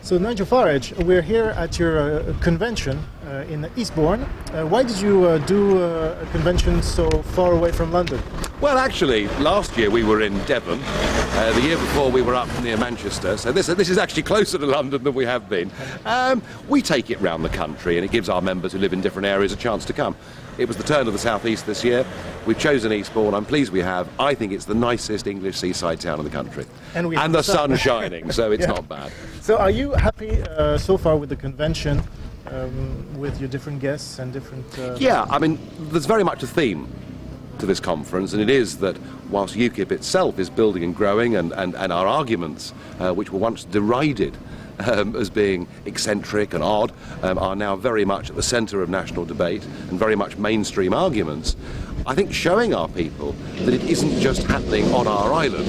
So Nigel Farage, we're here at your convention in Eastbourne. Why did you do a convention so far away from London? Well, actually, last year we were in Devon. The year before we were up near Manchester. So this is actually closer to London than we have been. We take it round the country, and it gives our members who live in different areas a chance to come. It was the turn of the South East this year. We've chosen Eastbourne. I'm pleased we have. I think it's the nicest English seaside town in the country. And the sun's shining, so it's not bad. So are you happy so far with the convention, with your different guests and different... Yeah, I mean, there's very much a theme to this conference, and it is that whilst UKIP itself is building and growing, and our arguments, which were once derided as being eccentric and odd, are now very much at the centre of national debate and very much mainstream arguments, I think showing our people that it isn't just happening on our island,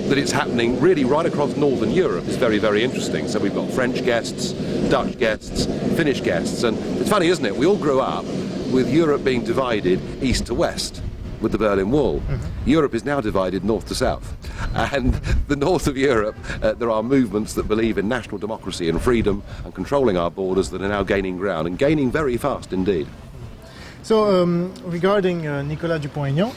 that it's happening really right across Northern Europe is very, very interesting. So we've got French guests, Dutch guests, Finnish guests, and it's funny, isn't it? We all grew up with Europe being divided east to west with the Berlin Wall. Mm-hmm. Europe is now divided north to south. And the north of Europe, there are movements that believe in national democracy and freedom and controlling our borders that are now gaining ground, and gaining very fast indeed. So, regarding Nicolas Dupont-Aignan,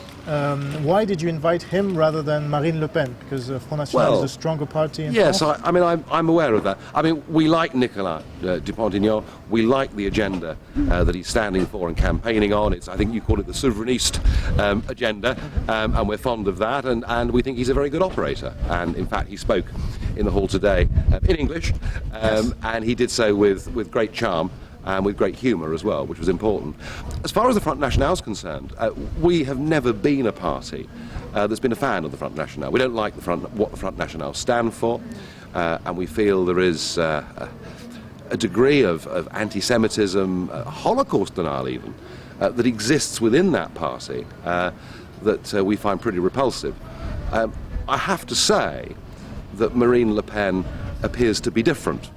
why did you invite him rather than Marine Le Pen? Because Front National is a stronger party in yes, France. I mean, I'm aware of that. I mean, we like Nicolas Dupont-Aignan. We like the agenda that he's standing for and campaigning on. I think you call it the souverainiste agenda, and we're fond of that, and we think he's a very good operator. And in fact, he spoke in the hall today in English, and he did so with great charm. And with great humour as well, which was important. As far as the Front National is concerned, we have never been a party that's been a fan of the Front National. We don't like what the Front National stand for, and we feel there is a degree of anti-Semitism, Holocaust denial even, that exists within that party that we find pretty repulsive. I have to say that Marine Le Pen appears to be different.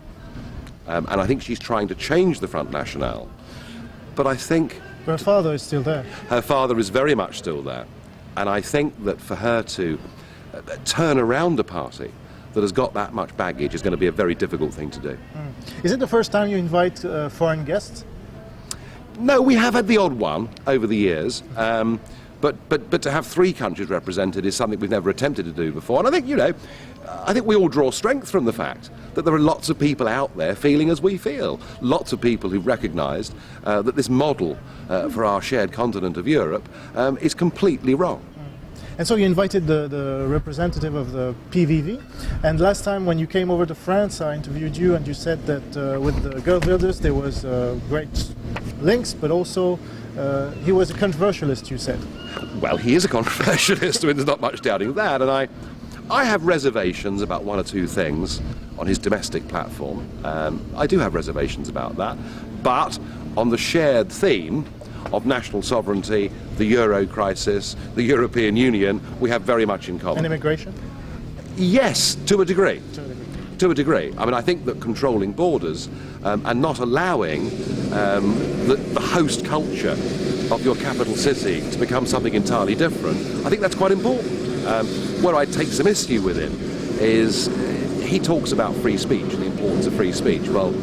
And I think she's trying to change the Front National. But I think... Her father is still there. Her father is very much still there. And I think that for her to turn around a party that has got that much baggage is going to be a very difficult thing to do. Is it the first time you invite foreign guests? No, we have had the odd one over the years. But to have three countries represented is something we've never attempted to do before. And I think, I think we all draw strength from the fact that there are lots of people out there feeling as we feel. Lots of people who've recognised that this model for our shared continent of Europe is completely wrong. And so you invited the representative of the PVV, and last time when you came over to France I interviewed you and you said that with the Girl Wilders there was great links, but also he was a controversialist, you said. Well, he is a controversialist, I mean, there's not much doubting that, and I have reservations about one or two things on his domestic platform. I do have reservations about that, but on the shared theme of national sovereignty, the Euro crisis, the European Union, we have very much in common. And immigration? Yes, to a degree. To a degree. I mean, I think that controlling borders and not allowing the host culture of your capital city to become something entirely different, I think that's quite important. Where I take some issue with him is he talks about free speech and the importance of free speech. Well,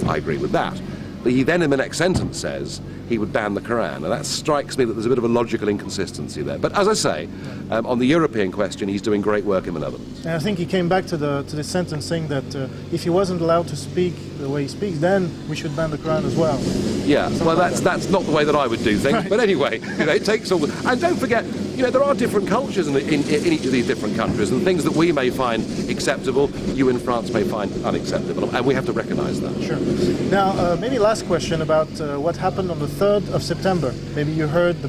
I agree with that. But he then in the next sentence says he would ban the Quran, and that strikes me that there's a bit of a logical inconsistency there. But as I say, on the European question, he's doing great work in the Netherlands. And I think he came back to the sentence saying that if he wasn't allowed to speak the way he speaks, then we should ban the Quran as well. Yeah, well, that's not the way that I would do things. Right. But anyway, it takes all the... And don't forget, there are different cultures in each of these different countries, and things that we may find acceptable, you in France may find unacceptable, and we have to recognise that. Sure. Now, maybe last question about what happened on the 3rd of September. Maybe you heard the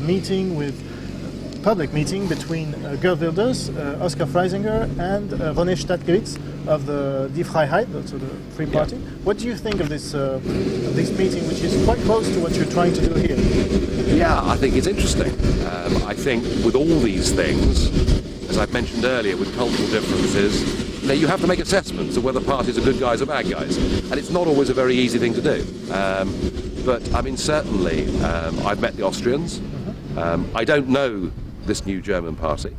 public meeting between Girl Wilders, Oscar Freisinger, and René Stadgewitz of the Die Vrijheid, so the Free Party. Yeah. What do you think of this meeting, which is quite close to what you're trying to do here? Yeah, I think it's interesting. I think with all these things, as I've mentioned earlier, with cultural differences, you have to make assessments of whether parties are good guys or bad guys, and it's not always a very easy thing to do. But I mean, certainly, I've met the Austrians. I don't know this new German party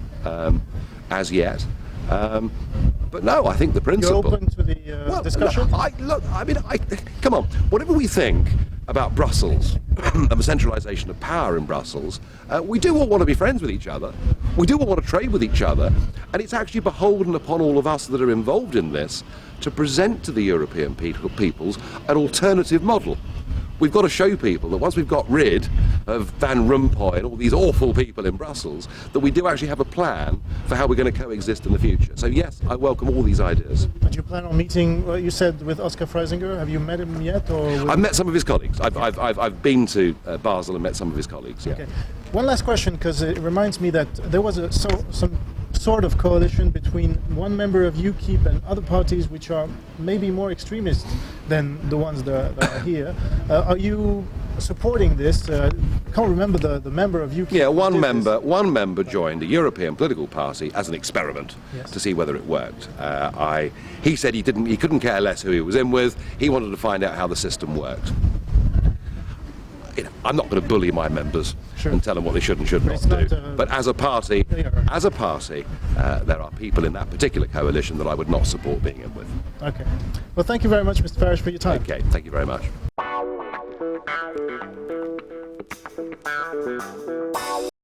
as yet. But no, I think the principle... You're open to the discussion? Come on, whatever we think about Brussels and the centralisation of power in Brussels, we do all want to be friends with each other. We do all want to trade with each other. And it's actually beholden upon all of us that are involved in this to present to the European peoples an alternative model. We've got to show people that once we've got rid of Van Rompuy and all these awful people in Brussels, that we do actually have a plan for how we're going to coexist in the future. So yes, I welcome all these ideas. Do you plan on meeting, you said, with Oskar Freisinger? Have you met him yet? I've met some of his colleagues. I've been to Basel and met some of his colleagues, yeah. Okay. One last question, because it reminds me that there was some sort of coalition between one member of UKIP and other parties which are maybe more extremist than the ones that are here. Are you supporting this? I can't remember the member of UKIP. Yeah, one member joined a European political party as an experiment to see whether it worked. He said he couldn't care less who he was in with. He wanted to find out how the system worked. I'm not going to bully my members and tell them what they should and should not do. But as a party, there are people in that particular coalition that I would not support being in with. Okay. Well, thank you very much, Mr. Farage, for your time. Okay, thank you very much.